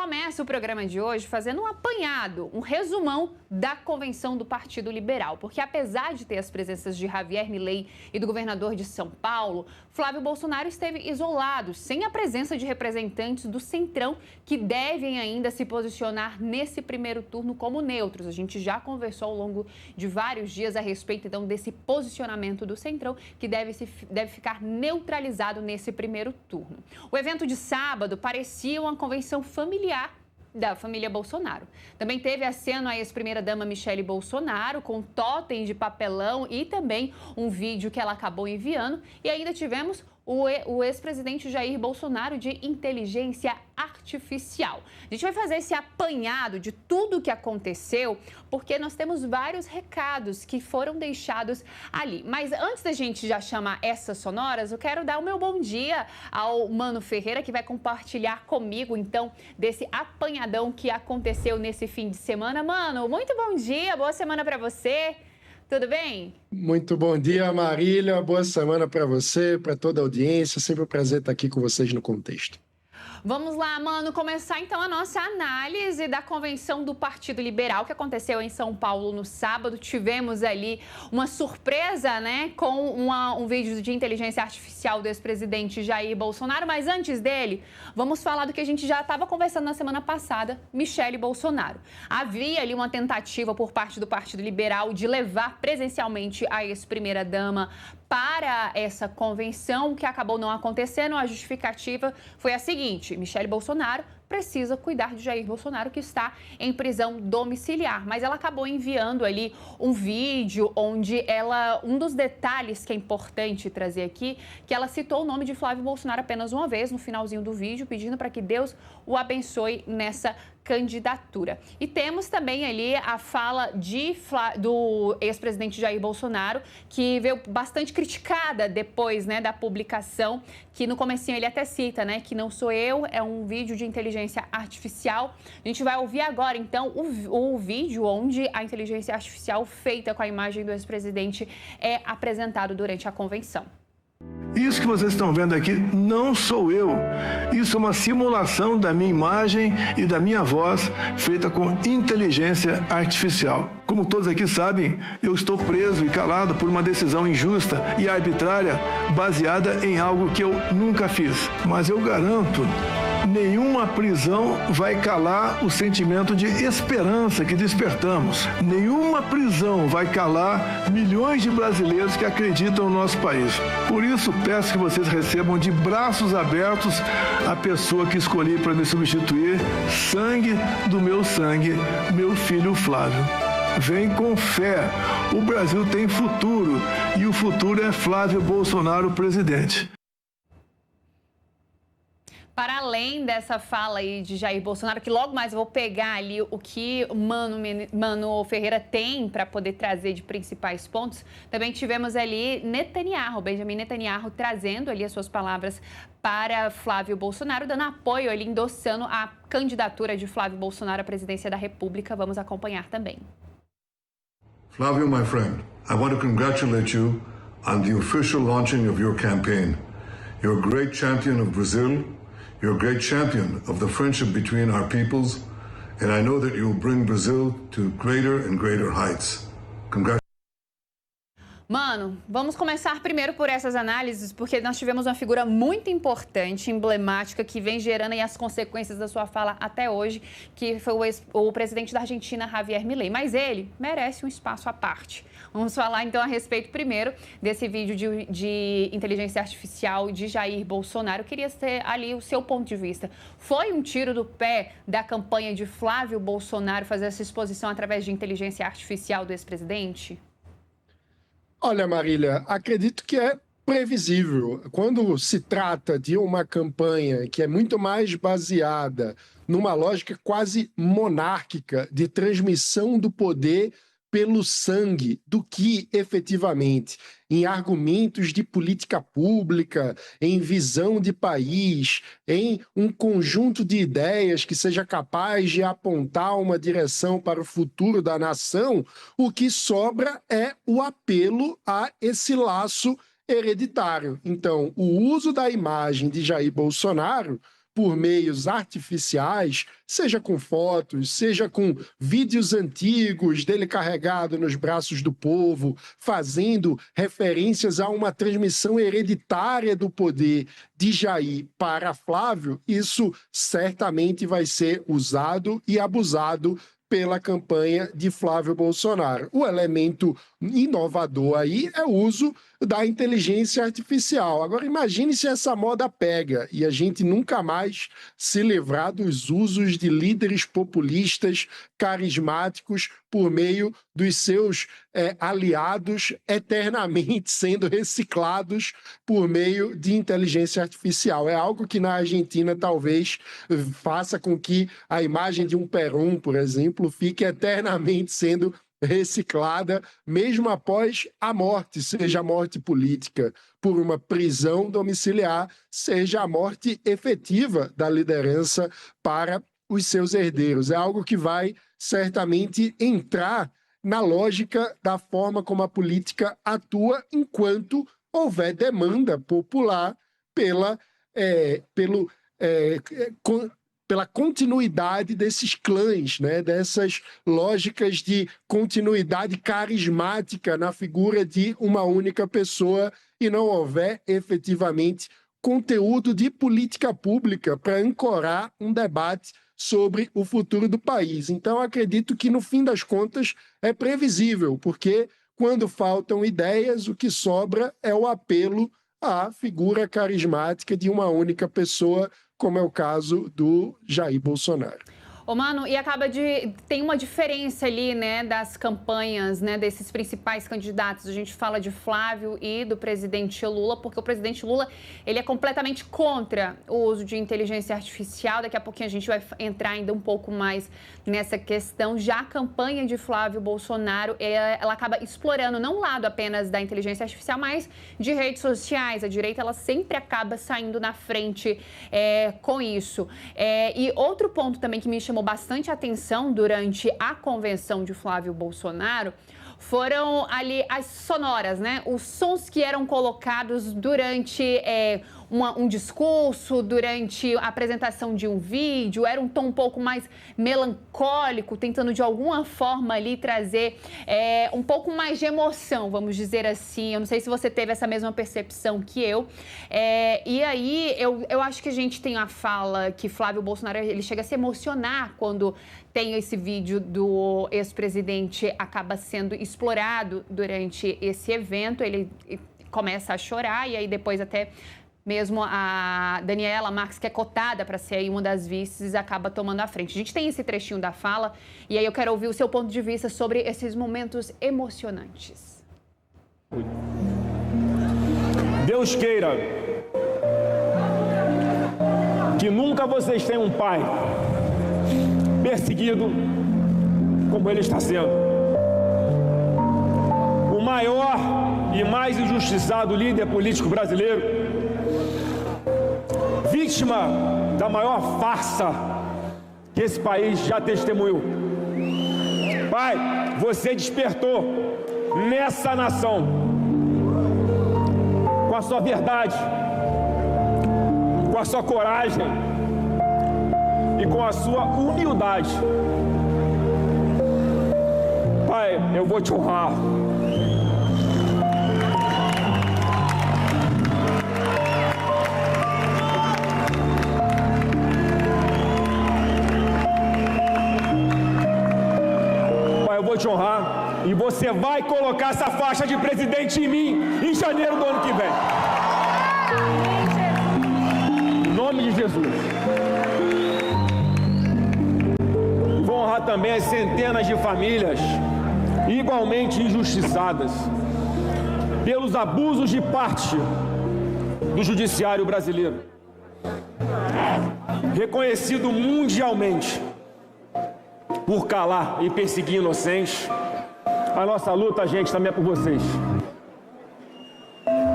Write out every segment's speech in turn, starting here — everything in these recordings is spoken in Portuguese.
Começa o programa de hoje fazendo um apanhado, um resumão da convenção do Partido Liberal, porque apesar de ter as presenças de Javier Milei e do governador de São Paulo, Flávio Bolsonaro esteve isolado, sem a presença de representantes do Centrão, que devem ainda se posicionar nesse primeiro turno como neutros. A gente já conversou ao longo de vários dias a respeito, então, desse posicionamento do Centrão, que deve ficar neutralizado nesse primeiro turno. O evento de sábado parecia uma convenção familiar da família Bolsonaro. Também teve aceno a ex-primeira-dama Michele Bolsonaro, com totem de papelão e também um vídeo que ela acabou enviando. E ainda tivemos o ex-presidente Jair Bolsonaro de inteligência artificial. A gente vai fazer esse apanhado de tudo o que aconteceu, porque nós temos vários recados que foram deixados ali. Mas antes da gente já chamar essas sonoras, eu quero dar o meu bom dia ao Mano Ferreira, que vai compartilhar comigo, então, desse apanhadão que aconteceu nesse fim de semana. Mano, muito bom dia, boa semana para você. Tudo bem? Muito bom dia, Marília. Boa semana para você, para toda a audiência. Sempre um prazer estar aqui com vocês no Contexto. Vamos lá, Mano, começar então a nossa análise da convenção do Partido Liberal que aconteceu em São Paulo no sábado. Tivemos ali uma surpresa, né, com um vídeo de inteligência artificial do ex-presidente Jair Bolsonaro. Mas antes dele, vamos falar do que a gente já estava conversando na semana passada, Michele Bolsonaro. Havia ali uma tentativa por parte do Partido Liberal de levar presencialmente a ex-primeira-dama para essa convenção, que acabou não acontecendo. A justificativa foi a seguinte: Michele Bolsonaro precisa cuidar de Jair Bolsonaro, que está em prisão domiciliar. Mas ela acabou enviando ali um vídeo onde um dos detalhes que é importante trazer aqui, que ela citou o nome de Flávio Bolsonaro apenas uma vez no finalzinho do vídeo, pedindo para que Deus o abençoe nessa candidatura. E temos também ali a fala do ex-presidente Jair Bolsonaro, que veio bastante criticada depois, né, da publicação, que no comecinho ele até cita, né, que não sou eu, é um vídeo de inteligência artificial. A gente vai ouvir agora, então, o vídeo onde a inteligência artificial feita com a imagem do ex-presidente é apresentado durante a convenção. Isso que vocês estão vendo aqui não sou eu. Isso é uma simulação da minha imagem e da minha voz feita com inteligência artificial. Como todos aqui sabem, eu estou preso e calado por uma decisão injusta e arbitrária baseada em algo que eu nunca fiz. Mas eu garanto, nenhuma prisão vai calar o sentimento de esperança que despertamos. Nenhuma prisão vai calar milhões de brasileiros que acreditam no nosso país. Por isso, peço que vocês recebam de braços abertos a pessoa que escolhi para me substituir, sangue do meu sangue, meu filho Flávio. Vem com fé. O Brasil tem futuro e o futuro é Flávio Bolsonaro, presidente. Para além dessa fala aí de Jair Bolsonaro, que logo mais eu vou pegar ali o que o Mano Ferreira tem para poder trazer de principais pontos, também tivemos ali Benjamin Netanyahu, trazendo ali as suas palavras para Flávio Bolsonaro, dando apoio ali, endossando a candidatura de Flávio Bolsonaro à presidência da República. Vamos acompanhar também. Flávio, my friend, I want to congratulate you on the official launching of your campaign. You're a great champion of Brazil. You're a great champion of the friendship between our peoples, and I know that you will bring Brazil to greater and greater heights. Congratulations. Mano, vamos começar primeiro por essas análises, porque nós tivemos uma figura muito importante, emblemática, que vem gerando aí as consequências da sua fala até hoje, que foi o presidente da Argentina, Javier Milei. Mas ele merece um espaço à parte. Vamos falar, então, a respeito, primeiro, desse vídeo de inteligência artificial de Jair Bolsonaro. Eu queria ter ali o seu ponto de vista. Foi um tiro do pé da campanha de Flávio Bolsonaro fazer essa exposição através de inteligência artificial do ex-presidente? Olha, Marília, acredito que é previsível. Quando se trata de uma campanha que é muito mais baseada numa lógica quase monárquica de transmissão do poder pelo sangue do que efetivamente em argumentos de política pública, em visão de país, em um conjunto de ideias que seja capaz de apontar uma direção para o futuro da nação, o que sobra é o apelo a esse laço hereditário. Então, o uso da imagem de Jair Bolsonaro por meios artificiais, seja com fotos, seja com vídeos antigos dele carregado nos braços do povo, fazendo referências a uma transmissão hereditária do poder de Jair para Flávio, isso certamente vai ser usado e abusado pela campanha de Flávio Bolsonaro. O elemento inovador aí é o uso da inteligência artificial. Agora, imagine se essa moda pega e a gente nunca mais se livrar dos usos de líderes populistas carismáticos por meio dos seus aliados eternamente sendo reciclados por meio de inteligência artificial. É algo que na Argentina talvez faça com que a imagem de um Perón, por exemplo, fique eternamente sendo reciclada, mesmo após a morte, seja a morte política por uma prisão domiciliar, seja a morte efetiva da liderança para os seus herdeiros. É algo que vai certamente entrar na lógica da forma como a política atua enquanto houver demanda popular pela continuidade desses clãs, né? Dessas lógicas de continuidade carismática na figura de uma única pessoa e não houver efetivamente conteúdo de política pública para ancorar um debate sobre o futuro do país. Então, acredito que, no fim das contas, é previsível, porque quando faltam ideias, o que sobra é o apelo à figura carismática de uma única pessoa, como é o caso do Jair Bolsonaro. Ô, Mano, e tem uma diferença ali, né, das campanhas, né, desses principais candidatos. A gente fala de Flávio e do presidente Lula, porque o presidente Lula, ele é completamente contra o uso de inteligência artificial. Daqui a pouquinho a gente vai entrar ainda um pouco mais nessa questão. Já a campanha de Flávio Bolsonaro, ela acaba explorando não o lado apenas da inteligência artificial, mas de redes sociais. A direita, ela sempre acaba saindo na frente com isso. E outro ponto também que me chamou bastante atenção durante a convenção de Flávio Bolsonaro foram ali as sonoras, né? Os sons que eram colocados durante um discurso, durante a apresentação de um vídeo. Era um tom um pouco mais melancólico, tentando de alguma forma ali trazer um pouco mais de emoção, vamos dizer assim. Eu não sei se você teve essa mesma percepção que eu. E aí, eu acho que a gente tem a fala que Flávio Bolsonaro, ele chega a se emocionar quando tem esse vídeo do ex-presidente acaba sendo explorado durante esse evento. Ele começa a chorar e aí depois até mesmo a Daniela Marques, que é cotada para ser aí uma das vices, acaba tomando a frente. A gente tem esse trechinho da fala e aí eu quero ouvir o seu ponto de vista sobre esses momentos emocionantes. Deus queira que nunca vocês tenham um pai perseguido como ele está sendo. O maior e mais injustiçado líder político brasileiro, vítima da maior farsa que esse país já testemunhou. Pai, você despertou nessa nação com a sua verdade, com a sua coragem e com a sua humildade. Pai, eu vou te honrar. Pai, eu vou te honrar e você vai colocar essa faixa de presidente em mim em janeiro do ano que vem. Em nome de Jesus. Vou honrar também as centenas de famílias igualmente injustiçadas pelos abusos de parte do judiciário brasileiro, reconhecido mundialmente por calar e perseguir inocentes. A nossa luta, gente, também é por vocês.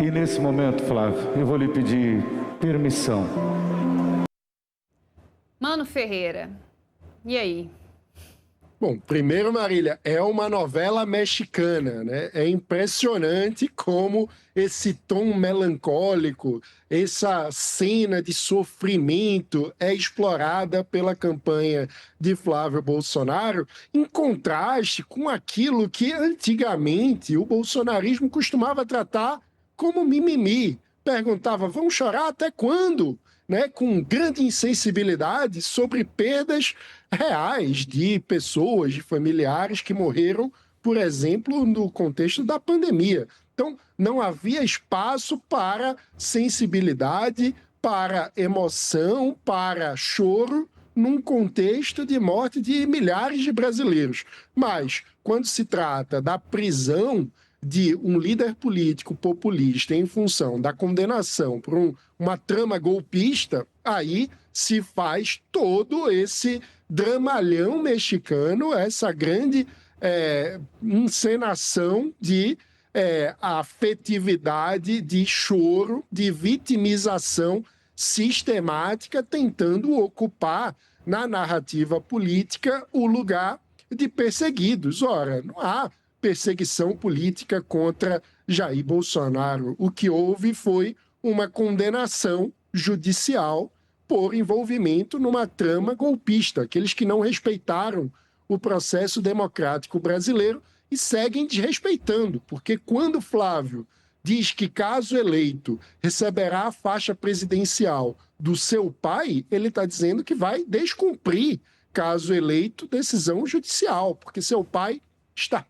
E nesse momento, Flávio, eu vou lhe pedir permissão. Mano Ferreira, e aí? Bom, primeiro, Marília, é uma novela mexicana, né? É impressionante como esse tom melancólico, essa cena de sofrimento é explorada pela campanha de Flávio Bolsonaro, em contraste com aquilo que antigamente o bolsonarismo costumava tratar como mimimi. Perguntava, vão chorar até quando? Né, com grande insensibilidade sobre perdas reais de pessoas, de familiares que morreram, por exemplo, no contexto da pandemia. Então, não havia espaço para sensibilidade, para emoção, para choro, num contexto de morte de milhares de brasileiros. Mas, quando se trata da prisão de um líder político populista em função da condenação por uma trama golpista, aí se faz todo esse dramalhão mexicano, essa grande encenação de afetividade, de choro, de vitimização sistemática, tentando ocupar na narrativa política o lugar de perseguidos. Ora, não há perseguição política contra Jair Bolsonaro. O que houve foi uma condenação judicial por envolvimento numa trama golpista, aqueles que não respeitaram o processo democrático brasileiro e seguem desrespeitando, porque quando Flávio diz que, caso eleito, receberá a faixa presidencial do seu pai, ele está dizendo que vai descumprir, caso eleito, decisão judicial, porque seu pai está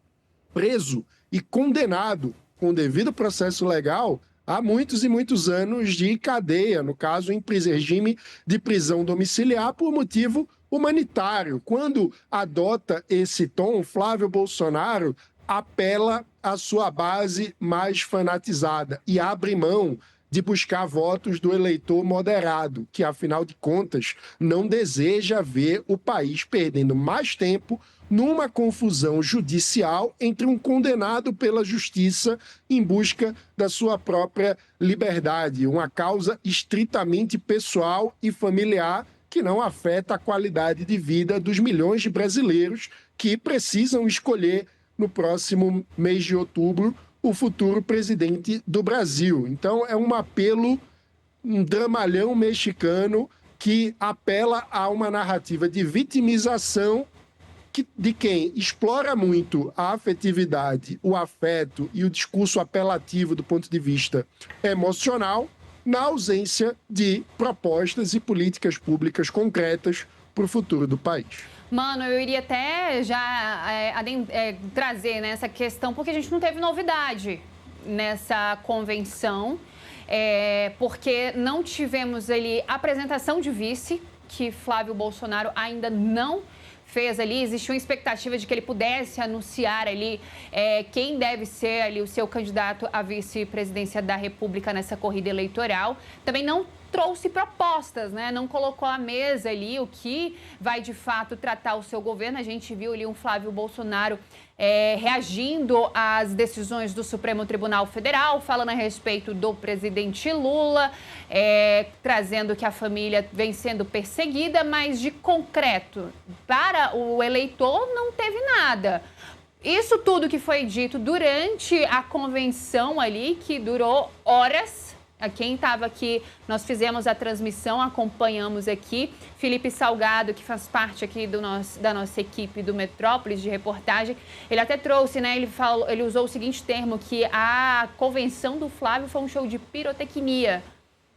preso e condenado com devido processo legal há muitos e muitos anos de cadeia, no caso em regime de prisão domiciliar por motivo humanitário. Quando adota esse tom, Flávio Bolsonaro apela à sua base mais fanatizada e abre mão de buscar votos do eleitor moderado, que, afinal de contas, não deseja ver o país perdendo mais tempo numa confusão judicial entre um condenado pela justiça em busca da sua própria liberdade, uma causa estritamente pessoal e familiar que não afeta a qualidade de vida dos milhões de brasileiros que precisam escolher no próximo mês de outubro o futuro presidente do Brasil. Então é um apelo, um dramalhão mexicano que apela a uma narrativa de vitimização de quem explora muito a afetividade, o afeto e o discurso apelativo do ponto de vista emocional, na ausência de propostas e políticas públicas concretas para o futuro do país. Mano, eu iria até já trazer essa questão, porque a gente não teve novidade nessa convenção, porque não tivemos ali apresentação de vice, que Flávio Bolsonaro ainda não fez ali. Existia uma expectativa de que ele pudesse anunciar ali quem deve ser ali o seu candidato à vice-presidência da República nessa corrida eleitoral. Também não trouxe propostas, né? Não colocou à mesa ali o que vai de fato tratar o seu governo. A gente viu ali um Flávio Bolsonaro reagindo às decisões do Supremo Tribunal Federal, falando a respeito do presidente Lula, trazendo que a família vem sendo perseguida, mas de concreto para o eleitor não teve nada. Isso tudo que foi dito durante a convenção ali, que durou horas. Quem estava aqui, nós fizemos a transmissão, acompanhamos aqui. Felipe Salgado, que faz parte aqui da nossa equipe do Metrópolis de reportagem, ele até trouxe, né? Ele usou o seguinte termo, que a convenção do Flávio foi um show de pirotecnia.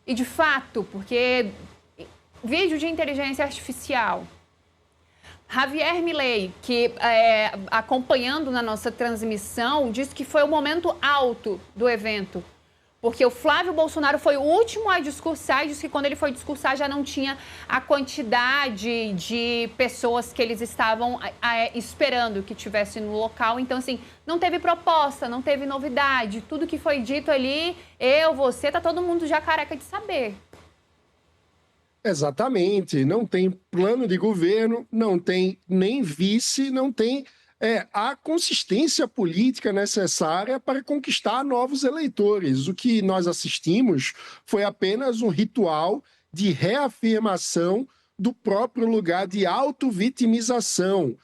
E de fato, porque vídeo de inteligência artificial. Javier Milei, que acompanhando na nossa transmissão, disse que foi o momento alto do evento. Porque o Flávio Bolsonaro foi o último a discursar e disse que quando ele foi discursar já não tinha a quantidade de pessoas que eles estavam esperando que tivesse no local. Então, assim, não teve proposta, não teve novidade. Tudo que foi dito ali, você, tá todo mundo já careca de saber. Exatamente. Não tem plano de governo, não tem nem vice, não tem a consistência política necessária para conquistar novos eleitores. O que nós assistimos foi apenas um ritual de reafirmação do próprio lugar de autovitimização.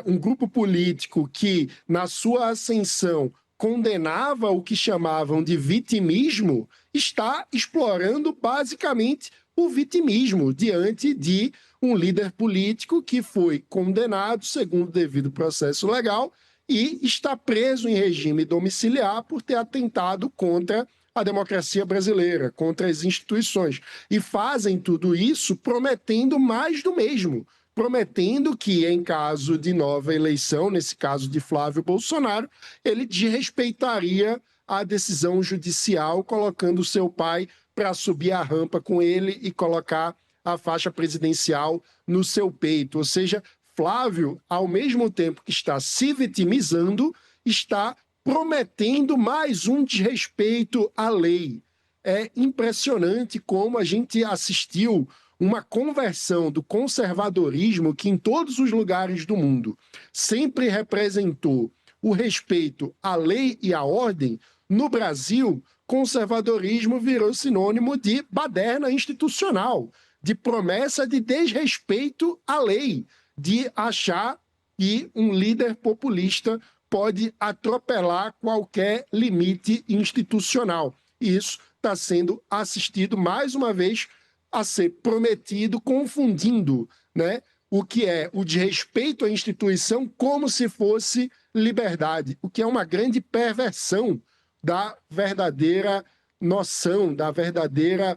um grupo político que, na sua ascensão, condenava o que chamavam de vitimismo, está explorando basicamente o vitimismo diante de um líder político que foi condenado segundo o devido processo legal e está preso em regime domiciliar por ter atentado contra a democracia brasileira, contra as instituições. E fazem tudo isso prometendo mais do mesmo, prometendo que, em caso de nova eleição, nesse caso de Flávio Bolsonaro, ele desrespeitaria a decisão judicial, colocando seu pai para subir a rampa com ele e colocar a faixa presidencial no seu peito. Ou seja, Flávio, ao mesmo tempo que está se vitimizando, está prometendo mais um desrespeito à lei. É impressionante como a gente assistiu uma conversão do conservadorismo que em todos os lugares do mundo sempre representou o respeito à lei e à ordem. No Brasil, conservadorismo virou sinônimo de baderna institucional, de promessa de desrespeito à lei, de achar que um líder populista pode atropelar qualquer limite institucional. E isso está sendo assistido, mais uma vez, a ser prometido, confundindo, né, o que é o desrespeito à instituição como se fosse liberdade, o que é uma grande perversão da verdadeira noção, da verdadeira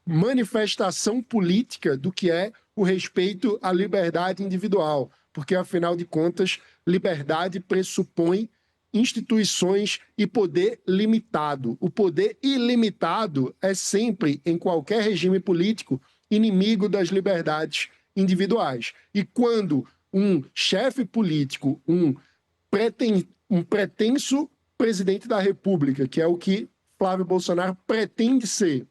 manifestação política do que é o respeito à liberdade individual, porque, afinal de contas, liberdade pressupõe instituições e poder limitado. O poder ilimitado é sempre, em qualquer regime político, inimigo das liberdades individuais. E quando um chefe político, um pretenso presidente da República, que é o que Flávio Bolsonaro pretende ser,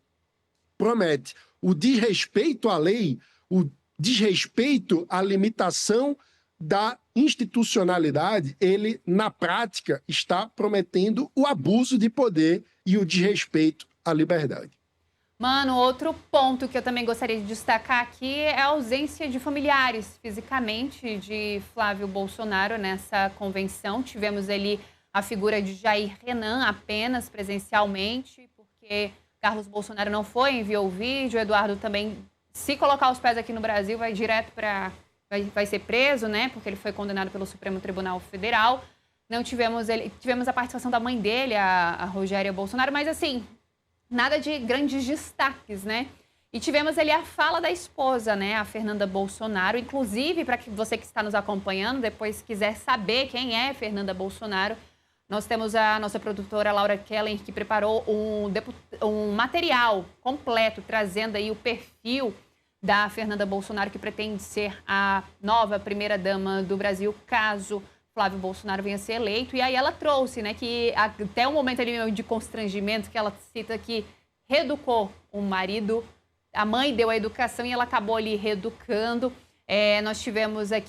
promete o desrespeito à lei, o desrespeito à limitação da institucionalidade, ele, na prática, está prometendo o abuso de poder e o desrespeito à liberdade. Mano, outro ponto que eu também gostaria de destacar aqui é a ausência de familiares fisicamente de Flávio Bolsonaro nessa convenção. Tivemos ali a figura de Jair Renan apenas presencialmente, porque Carlos Bolsonaro não foi, enviou o vídeo. Eduardo também, se colocar os pés aqui no Brasil, vai direto para... Vai ser preso, né? Porque ele foi condenado pelo Supremo Tribunal Federal. Não tivemos a participação da mãe dele, a Rogéria Bolsonaro, mas assim, nada de grandes destaques, né? E tivemos ali a fala da esposa, né? A Fernanda Bolsonaro. Inclusive, para que você que está nos acompanhando, depois quiser saber quem é Fernanda Bolsonaro, nós temos a nossa produtora Laura Keller, que preparou um material completo, trazendo aí o perfil da Fernanda Bolsonaro, que pretende ser a nova primeira-dama do Brasil, caso Flávio Bolsonaro venha a ser eleito. E aí ela trouxe, né, que até um momento ali de constrangimento, que ela cita que reeducou o marido, a mãe deu a educação e ela acabou ali reeducando. Nós tivemos aqui